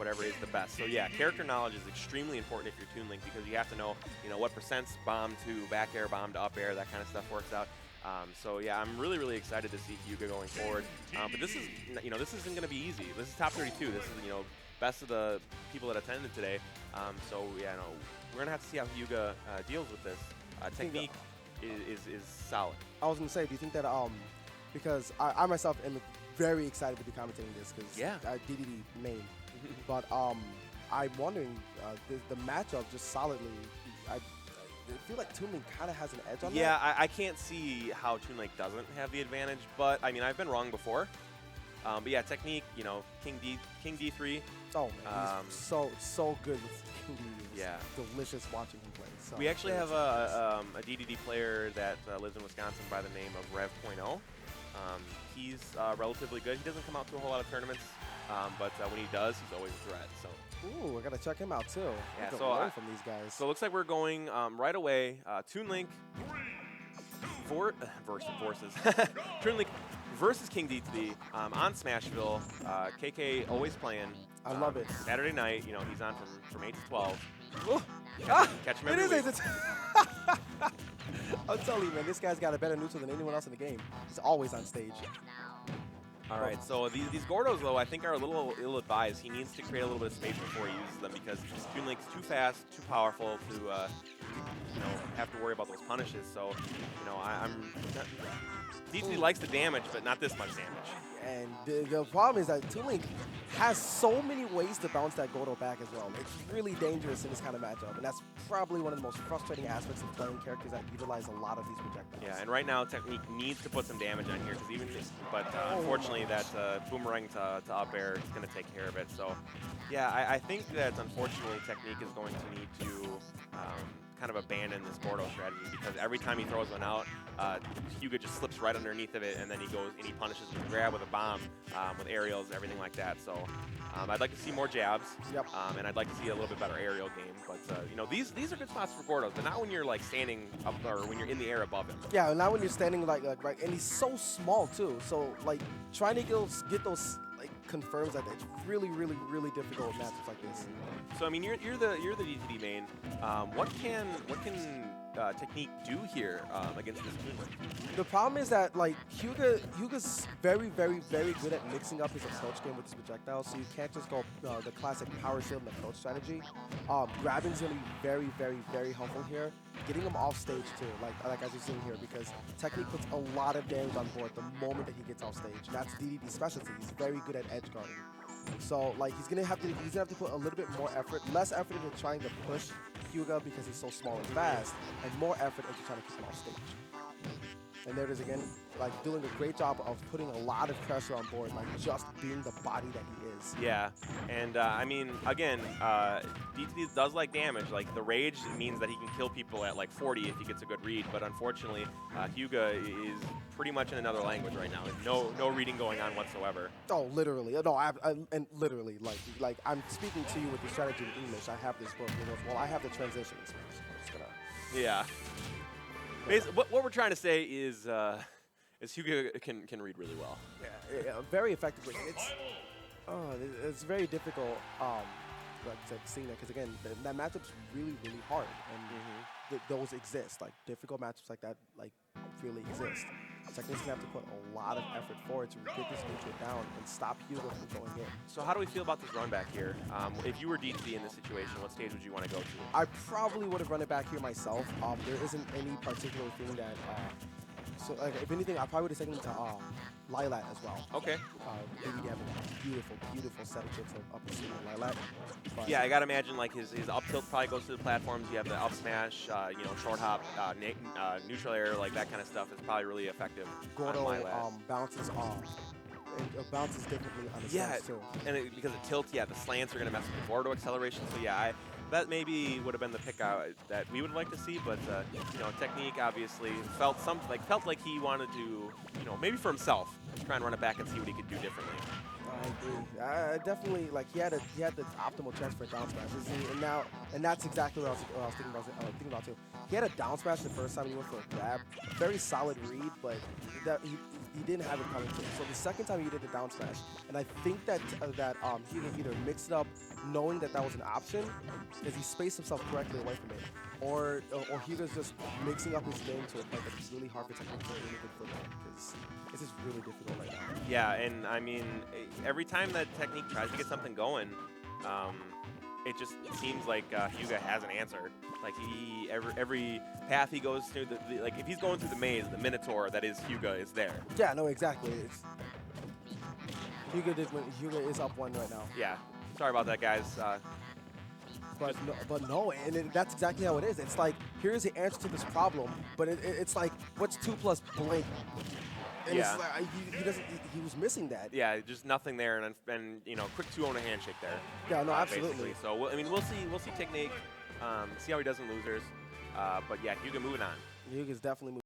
whatever is the best. So yeah, character knowledge is extremely important if you're Toon Link because you have to know, what percents bomb to back air, bomb to up air, that kind of stuff works out. So yeah, I'm really, really excited to see Hyuga going forward. But this is, this isn't going to be easy. This is top 32. This is, best of the people that attended today. So yeah, we're going to have to see how Hyuga deals with this. Technique is solid. I was going to say, do you think that, because I myself am very excited to be commentating this because DeDeDe main. But I'm wondering, the matchup just solidly, I feel like Toon Link kind of has an edge on that. Yeah, I can't see how Toon Link doesn't have the advantage, but I mean, I've been wrong before. But yeah, technique, King D3. Oh man, he's so good with King D. Yeah, delicious watching him play. So we actually have a DeDeDe player that lives in Wisconsin by the name of Rev.0. He's relatively good. He doesn't come out to a whole lot of tournaments, but when he does, he's always a threat. So. Ooh, I gotta check him out too. Yeah, so learn from these guys. So it looks like we're going right away. Toon Link versus Toon Link versus King DeDeDe on Smashville. KK always playing. I love it. Saturday night, he's on from 8 to 12. Ooh. Catch him every week. It is. I'm telling you, man, this guy's got a better neutral than anyone else in the game. He's always on stage. All right, so these Gordos, though, I think are a little ill-advised. He needs to create a little bit of space before he uses them because Toon Link's too fast, too powerful to, have to worry about those punishes. So, DeDeDe likes the damage, but not this much damage. And the problem is that Toon Link has so many ways to bounce that Gordo back as well. It's really dangerous in this kind of matchup, and that's probably one of the most frustrating aspects of playing characters that utilize a lot of these projectiles. Yeah, and right now Technique needs to put some damage on here because unfortunately that boomerang to up air is going to take care of it. So yeah, I think that unfortunately Technique is going to need to kind of abandon this Gordo strategy because every time he throws one out, Hyuga just slips right underneath of it, and then he goes and he punishes with a grab, with a bomb, with aerials, everything like that. So I'd like to see more jabs, and I'd like to see a little bit better aerial game. But these are good spots for Gordos, but not when you're like standing up or when you're in the air above him. Yeah, not when you're standing like right, and he's so small too. So like trying to get those confirms that it's really, really, really difficult in matches like this. So I mean, you're the DeDeDe main. What can Technique do here against this Toon Link? The problem is that like Hyuga's very, very, very good at mixing up his approach game with his projectiles. So you can't just go the classic power shield and approach strategy. Grabbing's gonna be very, very, very helpful here. Getting him off stage too, like as you're seeing here, because Technique puts a lot of damage on board the moment that he gets off stage. And that's DeDeDe's specialty. He's very good at edge guarding. So like he's gonna have to put a little bit more effort, less effort into trying to push Hyuga because he's so small and fast, and more effort into trying to keep him off stage. And there it is again, like doing a great job of putting a lot of pressure on board, like just being the body that he is. Yeah, and I mean, again, DeDeDe does like damage. Like the rage means that he can kill people at like 40 if he gets a good read, but unfortunately, Hyuga is pretty much in another language right now. No reading going on whatsoever. Oh, literally. No, and literally, like I'm speaking to you with the strategy in English. I have this book. Well, I have the translation in Spanish. So I'm just gonna. Yeah. Basically, what we're trying to say is Hyuga can read really well. Yeah, very effectively. It's very difficult to see that because again, that matchup's really, really hard, and those exist. Like difficult matchups like that, like really exist. Technique's gonna have to put a lot of effort forward to get this neutral down and stop Hyuga from going in. So how do we feel about this run back here? If you were DeDeDe in this situation, what stage would you want to go to? I probably would have run it back here myself. There isn't any particular thing that. So like, if anything, I probably would have taken him to Lilat as well. Okay. DeDeDe have a beautiful, beautiful set of chips up and Lilat. Yeah, I gotta imagine like his up tilt probably goes to the platforms. You have the up smash, short hop, neutral air, like that kind of stuff is probably really effective. Gordo bounces off. It bounces differently on the slants too. And because it tilts, the slants are gonna mess with the Gordo acceleration. So yeah, that maybe would have been the pick out that we would like to see, but Technique obviously felt like he wanted to, maybe for himself, try and run it back and see what he could do differently. I agree. I definitely he had the optimal chance for a down smash, and that's exactly what I was thinking about too. He had a down smash the first time he went for a grab, very solid read, but he didn't have it coming to him. So the second time he did the down smash, and I think that he either mixed it up knowing that was an option, because he spaced himself correctly away from it, or he was just mixing up his game to a point that it's really hard for technique to really good footing because this is really difficult right now. Yeah, and I mean, every time that technique tries to get something going, it just seems like Hyuga has an answer. Like every path he goes through, like if he's going through the maze, the Minotaur that is Hyuga is there. Yeah, no, exactly. Hyuga is up 1 right now. Yeah, sorry about that, guys. But no, and that's exactly how it is. It's like, here's the answer to this problem, but it's like, what's 2 plus blank? And yeah. It's like, he was missing that. Yeah, just nothing there, and you know, quick 2-0 handshake there. Yeah, no, absolutely. Basically. So I mean, we'll see technique, see how he does in losers, but yeah, Hyuga moving on. Hyuga's definitely moving.